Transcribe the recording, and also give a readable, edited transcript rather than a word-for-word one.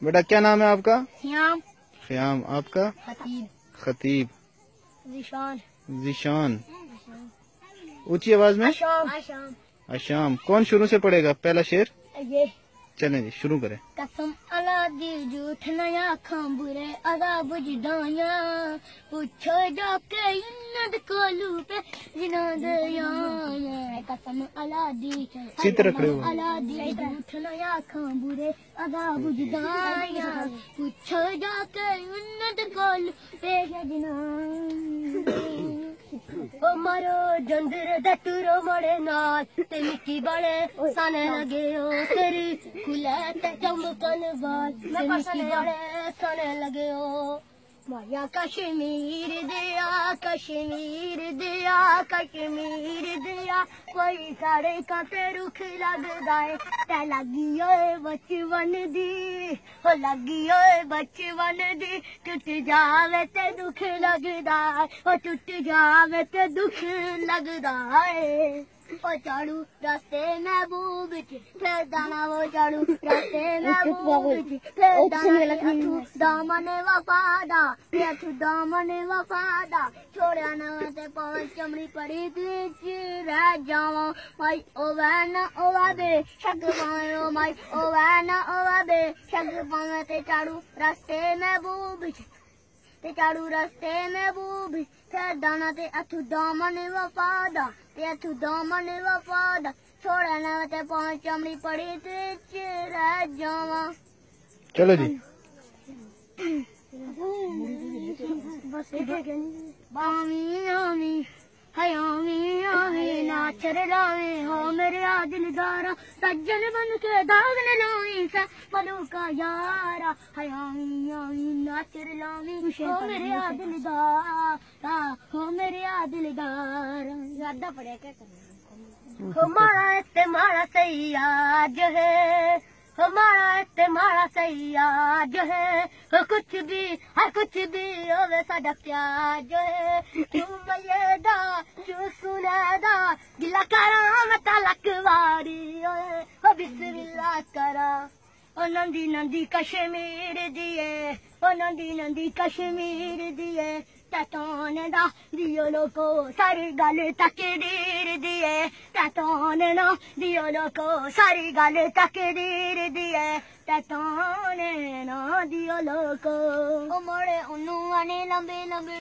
बेटा क्या नाम है आपका? ख्याम। ख्याम। आपका? खतीब। खतीब। जिशान। जिशान। ऊंची आवाज में। आशाम। आशाम। कौन शुरू से पढ़ेगा पहला शेर? ये चलें जी शुरू करें। कसम अला दी झूठ नया खांबुरे अदाब जुदाया पूछो जाके इन्नद कोलू पे जिनाद याया कसम अला दी चित्र खड़े हुए अला दी झूठ नया खांबुरे अदाब जुदाया पूछो जाके इन्नद कोलू पे जिनाद ओ मारो जंदर दटुरो मरे नाल ते मिट्टी बड़े साने लगे ओ तेरी खुले ते चमकन बाल ते मिट्टी बड़े साने लगे ओ माया कश्मीर दिया कश्मीर दिया कश्मीर दिया कोई साढ़े काते रुख लगदा है ते लगी ओए बचपन दी हो लगी ओए बचपन दी टूट जावे ते दुख लगदा है ओ टूट जावे ते दुख लगदा है ओ चाड़ू रास्ते महबूब फिर दाना वो चाड़ू रास्ते महबूब फिर दाना दामन वफादा अथू दामन वफादा छोड़िया न ते पवन चमड़ी पड़ी बीच रह जावा माई ओ वैन ओ वाबे शक पावे ओ माई ओ वैन ओ वाबे शक पावे ते चाड़ू रास्ते महबूब ते चाड़ू रास्ते महबूब फिर दाना ते अथू दामन वफादा ते अथू दामन वफादा छोड़ा ना ते पांच चमड़ी पड़ी ते रह जावा। चलो जी। बामी आमी हयामी आमी नाचर लावे हो मेरे दिलदारा सज्जन बन के दाग न लावी सा पलू का यारा हयामी आमी नाचर लावे हो मेरे दिलदारा हो मेरे दिलदारा ज्यादा पढ़े क्या हमारा तुम्हारा सैयाद है हमारा तुम्हारा सैयाद है कुछ भी हर कुछ भी होवे साडा प्यार जो है तू मैदा तू सुनेदा गिला करा मैं तलक वारी ओए ओ बिस्मिल्लाह करा ओ नंदी नंदी कश्मीर दिए ओ नंदी नंदी कश्मीर दिए ततोने दा दियो लोको सारी गल तकदीर दिए ततोने ना दियो लोको सारी गल तकदीर दिए ततोने ना दियो लोको ओ मोड़े उन्नू आने लंबे लंबे